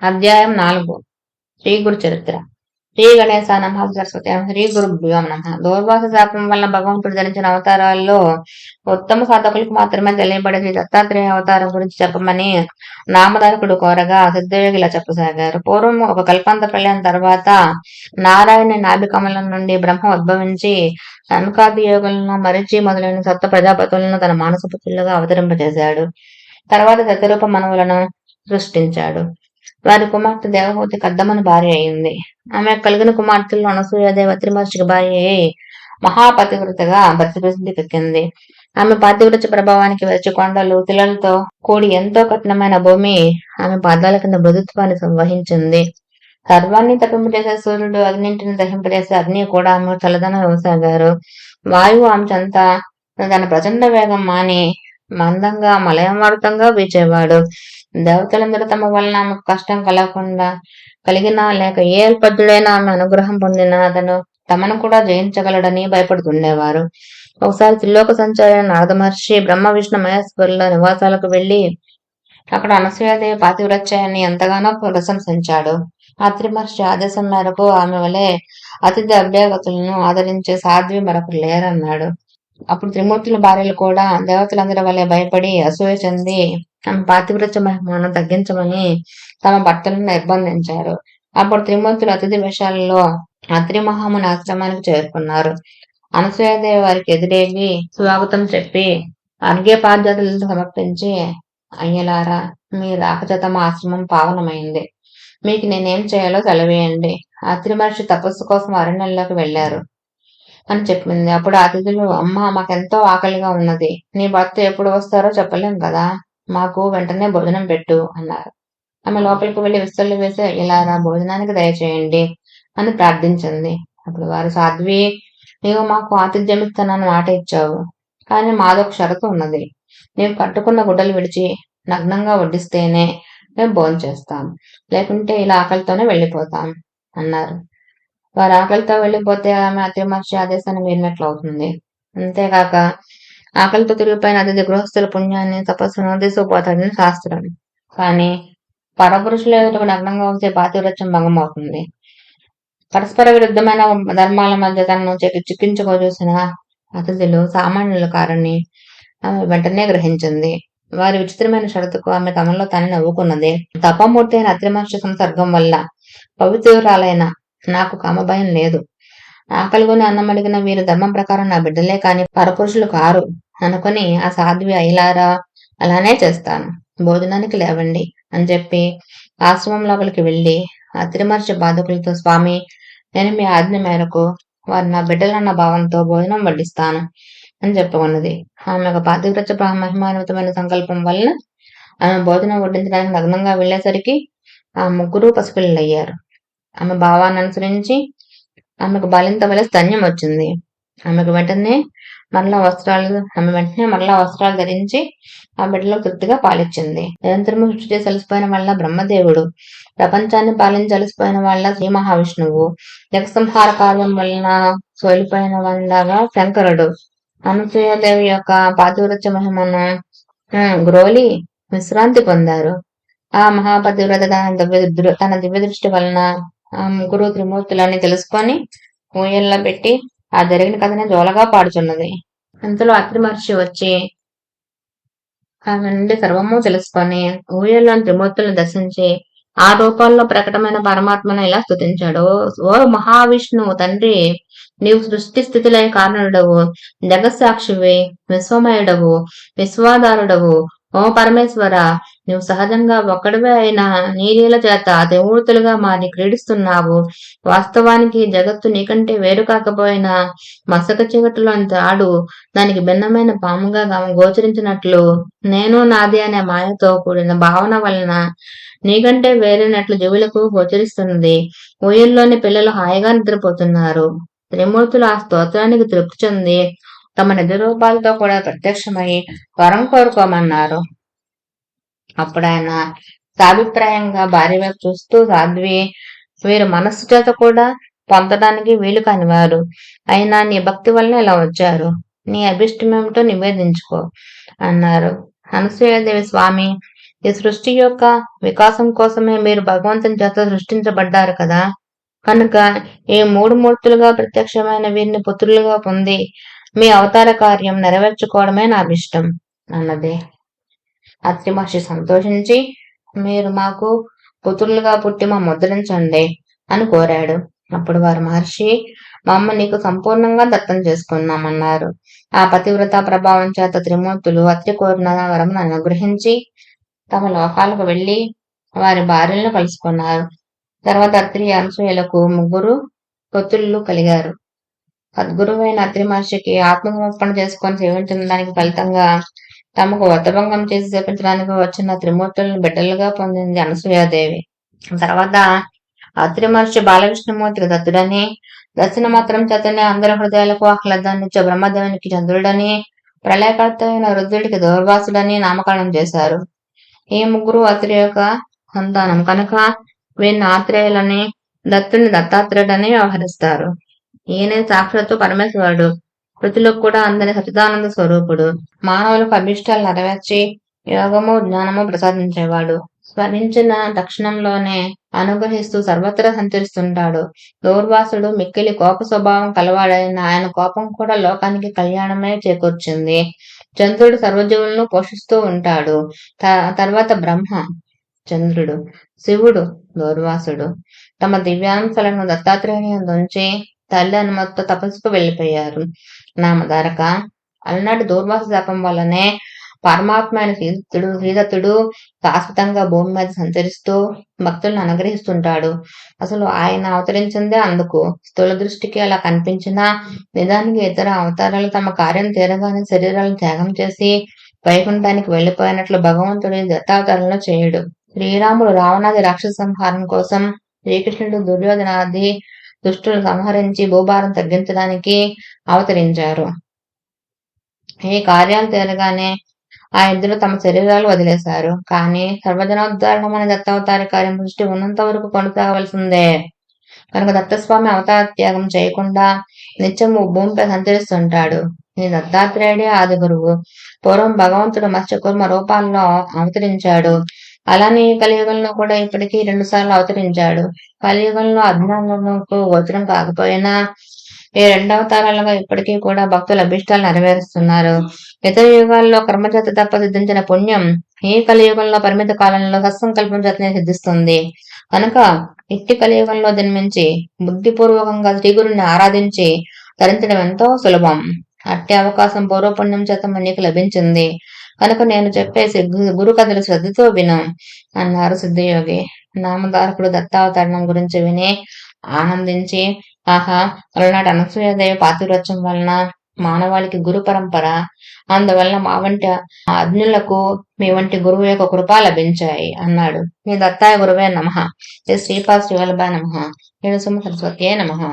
అధ్యాయం 4 శ్రీ గురు చరిత్ర. శ్రీ గణేశ నమః. సరస్వతి శ్రీ గురుభ్యో నమః. దూర్వాస శాపం వల్ల భగవంతుడు ధరించిన అవతారాల్లో ఉత్తమ సాధకులకు మాత్రమే తెలియబడే శ్రీ దత్తాత్రేయ అవతారం గురించి చెప్పమని నామధారకుడు కోరగా సిద్ధయోగి ఇలా చెప్పసాగారు. పూర్వం ఒక కల్పాంత ప్రళయం తర్వాత నారాయణ నాభికమలం నుండి బ్రహ్మ ఉద్భవించి సనకాది యోగులను మరిచి మొదలైన సప్త ప్రజాపతులను తన మానసపుత్రులుగా అవతరింపజేశాడు. తర్వాత శతరూప మనవులను సృష్టించాడు. వారి కుమార్తె దేవహూతి కద్దమని భార్య అయింది. ఆమె కలిగిన కుమార్తెల్లో అనసూయాదేవి అత్రి మహర్షికి భార్య అయి మహాపతివ్రతగా ప్రసిద్ధికెక్కింది. ఆమె పాతివ్రత ప్రభావానికి వచ్చి కొండలు తిలలతో కూడి ఎంతో కఠినమైన భూమి ఆమె పాదాల కింద మృదుత్వాన్ని వహించింది. సర్వాన్ని తప్పింపజేసే సూర్యుడు అగ్నింటిని దహింపజేసే అగ్ని కూడా ఆమె చల్లదనం ఇవ్వసాగారు. వాయువు ఆమె చెంత తన ప్రచండ వేగం మాని మందంగా మలయమారుతంగా వీచేవాడు. దేవతలందరూ తమ వలన ఆమెకు కష్టం కలగకుండా కలిగినా లేక ఏ అల్పజ్ఞుడైనా ఆమె అనుగ్రహం పొందినా అతను తమను కూడా జయించగలడని భయపడుతుండేవారు. ఒకసారి త్రిలోక సంచారి నారద మహర్షి బ్రహ్మ విష్ణు మహేశ్వరుల నివాసాలకు వెళ్లి అక్కడ అనసూయాదేవి పాతివ్రత్యాన్ని ఎంతగానో ప్రశంసించాడు. అత్రి మహర్షి ఆదేశం మేరకు ఆమె వలె అతిథి అభ్యాగతులను ఆదరించే సాధ్వి మరొకరు లేరన్నాడు. అప్పుడు త్రిమూర్తుల భార్యలు కూడా దేవతలందరి వలె భయపడి అసూయ చెంది ఆమె పాతివ్రత్య మహిమను తగ్గించమని తమ భర్తలను నిర్బంధించారు. అప్పుడు త్రిమూర్తులు అతిథి వేషాలలో అత్రి మహాముని ఆశ్రమానికి చేరుకున్నారు. అనసూయాదేవి వారికి ఎదురేగి స్వాగతం చెప్పి అర్ఘ్యపాద్యాదులతో సమర్పించి, అయ్యలారా, మీ రాకచేత మా ఆశ్రమం పావనమైంది. మీకు నేనేం చేయాలో సెలవేయండి. అత్రి మహర్షి తపస్సు కోసం అరణ్యంలోకి వెళ్లారు అని చెప్పింది. అప్పుడు అతిథులు, అమ్మ, మాకెంతో ఆకలిగా ఉన్నది. నీ భర్త ఎప్పుడు వస్తారో చెప్పలేం కదా, మాకు వెంటనే భోజనం పెట్టు అన్నారు. ఆమె లోపలికి వెళ్లి విస్తళ్ళు వేసి, ఇలారా, భోజనానికి దయచేయండి అని ప్రార్థించింది. అప్పుడు వారు, సాధ్వి, నీవు మాకు ఆతిథ్యం ఇస్తానని మాట ఇచ్చావు, కానీ మాదొక షరతు ఉన్నది. నీవు కట్టుకున్న గుడ్డలు విడిచి నగ్నంగా వడ్డిస్తేనే మేము భోజనం చేస్తాం, లేకుంటే ఇలా ఆకలితోనే వెళ్ళిపోతాం అన్నారు. వారు ఆకలితో వెళ్ళిపోతే ఆమె అత్రి మహర్షి ఆదేశాన్ని మీరినట్లు అవుతుంది. అంతేకాక ఆకలితో తిరిగిపోయిన అతిథి గృహస్థుల పుణ్యాన్ని తపస్సును తీసుకుపోతాడని శాస్త్రం. కానీ పరపురుషుల ఎదుటకు నగ్నంగా వచ్చే పాతివ్రత్యం భంగం అవుతుంది. పరస్పర విరుద్ధమైన ధర్మాల మధ్య తనను చిక్కించుకోచూసిన అతిథులు సామాన్యుల కారని ఆమె వెంటనే గ్రహించింది. వారి విచిత్రమైన షరతుకు ఆమె తమలో తానే నవ్వుకున్నది. తపమూర్తి అయిన అత్రి మహర్షి సంసర్గం వల్ల పవిత్రురాలైన నాకు కామభయం లేదు. ఆకలిగొని అన్నం అడిగిన వీరు ధర్మం ప్రకారం నా బిడ్డలే కాని పరపురుషులు కారు అనుకుని ఆ సాధ్వి, అయిలారా, అలానే చేస్తాను, భోజనానికి లేవండి అని చెప్పి ఆశ్రమం లోపలికి వెళ్లి అత్రి మహర్షి బాధకులతో, స్వామి, నేను మీ ఆజ్ఞ మేరకు వారు నా బిడ్డలన్న భావంతో భోజనం వడ్డిస్తాను అని చెప్పుకున్నది. ఆమె ఒక పాతివ్రత్య మహిమాన్వితమైన సంకల్పం వలన ఆమె భోజనం వడ్డించడానికి నగ్నంగా వెళ్లేసరికి ఆ ముగ్గురు పసిపిల్లలయ్యారు. ఆమె భావాన్ని అనుసరించి ఆమెకు బాలింత వల్ల స్తన్యం వచ్చింది. ఆమె వెంటనే మరలా వస్త్రాలు ధరించి ఆ బిడ్డలకు తృప్తిగా పాలిచ్చింది. నిరంతరము సృష్టి చేసి అలసిపోయిన వాళ్ళ బ్రహ్మదేవుడు, ప్రపంచాన్ని పాలించలసిపోయిన వాళ్ళ శ్రీ మహావిష్ణువు, జగసంహార కార్యం వలన సోలిపోయిన వాళ్ళగా శంకరుడు అనసూయాదేవి యొక్క పాతివ్రత్య మహిమను గ్రోలి విశ్రాంతి పొందారు. ఆ మహాపతివ్రత తన దివ్య దృష్టి వలన ఆ ముగ్గురు త్రిమూర్తులని తెలుసుకొని ఊయల్లో పెట్టి ఆ జరిగిన కథని జోలగా పాడుచున్నది. ఇంతలో అత్రి మహర్షి వచ్చి ఆమె నుండి సర్వము తెలుసుకొని ఊయల్లోని త్రిమూర్తులను దర్శించి ఆ రూపాల్లో ప్రకటమైన పరమాత్మను ఇలా స్తుతించాడు. ఓ మహావిష్ణువు తండ్రి, నీవు సృష్టి స్థితిలైన కారణుడవు, జగత్సాక్షివి, విశ్వమయుడవు, విశ్వాధారుడవు. ఓ పరమేశ్వర, నువ్వు సహజంగా ఒక్కడివే అయినా నీలీల చేత త్రిమూర్తులుగా మారి క్రీడిస్తున్నావు. వాస్తవానికి జగత్తు నీకంటే వేరు కాకపోయినా మసక చీకటిలోని తాడు దానికి భిన్నమైన పాముగా గోచరించినట్లు నేను నాది అనే మాయతో కూడిన భావన వలన నీకంటే వేరైనట్లు జీవులకు గోచరిస్తున్నది. ఊయల్లోని పిల్లలు హాయిగా నిద్రపోతున్నారు. త్రిమూర్తులు ఆ స్తోత్రానికి తృప్తి చెంది తమ నిజ రూపాలతో కూడా ప్రత్యక్షమై వరం కోరుకోమన్నారు. అప్పుడు ఆయన సాభిప్రాయంగా భార్య వైపు చూస్తూ, సాధ్వి, వీరు మనస్సు చేత కూడా పొందడానికి వీలు కానివారు, అయినా నీ భక్తి వలన ఇలా వచ్చారు. నీ అభిష్టమేమిటో నివేదించుకో అన్నారు. అనసూయాదేవి, స్వామి, ఈ సృష్టి యొక్క వికాసం కోసమే మీరు భగవంతుని చేత సృష్టించబడ్డారు కదా. కనుక ఈ మూడు మూర్తులుగా ప్రత్యక్షమైన వీరిని పుత్రులుగా పొంది మీ అవతార కార్యం నెరవేర్చుకోవడమే నా అభిష్టం అన్నది. అత్రి మహర్షి సంతోషించి, మీరు మాకు పుత్రులుగా పుట్టి మా ముద్రించండి అని కోరాడు. అప్పుడు వారు మహర్షి, మా అమ్మ నీకు సంపూర్ణంగా దత్తం చేసుకున్నామన్నారు. ఆ పతివ్రత ప్రభావం చేత త్రిమూర్తులు అత్రి కోరిన వరమును అనుగ్రహించి తమ లోకాలకు వెళ్లి వారి భార్యలను కలుసుకున్నారు. తర్వాత అత్రి అనసూయలకు ముగ్గురు పుత్రులు కలిగారు. సద్గురువైన అత్రి మహర్షికి ఆత్మసమర్పణ చేసుకొని సేవించిన దానికి ఫలితంగా తమకు వ్రతభంగం చేసి సేవించడానికి వచ్చిన త్రిమూర్తులను బిడ్డలుగా పొందింది అనసూయాదేవి. తర్వాత అత్రి మహర్షి బాలకృష్ణమూర్తికి దత్తుడని, దర్శన మాత్రం చేతనే అందరి హృదయాలకు ఆహ్లాదాన్నిచ్చే బ్రహ్మదేవునికి చంద్రుడని, ప్రళయకర్త అయిన రుద్రుడికి దౌర్వాసుడని నామకరణం చేశారు. ఈ ముగ్గురు అత్రి యొక్క సంతానం కనుక వీరిని ఆత్రేయులని, దత్తుని దత్తాత్రేయుడని వ్యవహరిస్తారు. ఈయనే సాక్షాత్తు పరమేశ్వరుడు, కృతులకు కూడా అందని సచిదానంద స్వరూపుడు, మానవులకు అభిష్టాలు నెరవేర్చి యోగము జ్ఞానము ప్రసాదించేవాడు. స్మరించిన తక్షణంలోనే అనుగ్రహిస్తూ సర్వత్రా సంచరిస్తుంటాడు. దౌర్వాసుడు మిక్కిలి కోప స్వభావం కలవాడైన ఆయన కోపం కూడా లోకానికి కళ్యాణమే చేకూర్చింది. చంద్రుడు సర్వజీవులను పోషిస్తూ ఉంటాడు. తర్వాత బ్రహ్మ చంద్రుడు, శివుడు దౌర్వాసుడు తమ దివ్యాంశాలను దత్తాత్రేయుని ఉంచి తల్లి అనుమతితో తపస్సుకు వెళ్లిపోయారు. నామధారక, అలనాటి దూర్వాస శాపం వల్లనే పరమాత్మ అయిన శ్రీదత్తుడు శాశ్వతంగా భూమి మీద సంచరిస్తూ భక్తులను అనుగ్రహిస్తుంటాడు. అసలు ఆయన అవతరించిందే అందుకు. స్థూల దృష్టికి అలా కనిపించినా నిజానికి ఇతర అవతారాలు తమ కార్యం తీరగానే శరీరాలను త్యాగం చేసి వైకుంఠానికి వెళ్లిపోయినట్లు భగవంతుడి దత్తావతారంలో చేయడు. శ్రీరాముడు రావణాది రాక్షస సంహారం కోసం, శ్రీకృష్ణుడు దుర్యోధనాది దుష్టులను సంహరించి భూభారం తగ్గించడానికి అవతరించారు. ఈ కార్యాలు తీరగానే ఆ ఇద్దరు తమ శరీరాలు వదిలేశారు. కానీ సర్వజనోద్ధారణమైన దత్తావతారి కార్యం దృష్టి ఉన్నంత వరకు కొనసాగవలసిందే. కనుక దత్తస్వామి అవతార త్యాగం చేయకుండా నిత్యము భూమిపై సంచరిస్తుంటాడు. ఈ దత్తాత్రేయుడే ఆది గురువు. పూర్వం భగవంతుడు మత్స్యకూర్మ రూపాల్లో అవతరించాడు. అలానే కలియుగంలో కూడా ఇప్పటికీ 2 సార్లు అవతరించాడు. కలియుగంలో అజ్ఞానులకు గోచరం కాకపోయినా ఈ 2 అవతారాలుగా ఇప్పటికీ కూడా భక్తుల అభిష్టాలు నెరవేరుస్తున్నారు. ఇతర యుగాల్లో కర్మచేత తప్ప సిద్ధించిన పుణ్యం ఈ కలియుగంలో పరిమిత కాలంలో సత్సంకల్పం చేతనే సిద్ధిస్తుంది. కనుక ఇట్టి కలియుగంలో జన్మించి బుద్ధిపూర్వకంగా శ్రీగురుని ఆరాధించి ధరించడం ఎంతో సులభం. అట్టి అవకాశం పూర్వపుణ్యం చేత నీకు లభించింది. కనుక నేను చెప్పే గురు కథలు శ్రద్ధతో విను అన్నారు సిద్ధయోగి. నామధారకుడు దత్తావతరణం గురించి విని ఆనందించి, ఆహా, అలనాటి అనసూయాదేవి పాతివ్రత్యం వలన మానవాళికి గురు పరంపర, అందువల్ల మా వంటి అజ్ఞులకు మీ వంటి గురువు యొక్క కృప లభించాయి అన్నాడు. మీ దత్తాయ గురువే నమః. శ్రీపాద శ్రీవల్లభాయ నమః. శ్రీ సరస్వతియే నమః.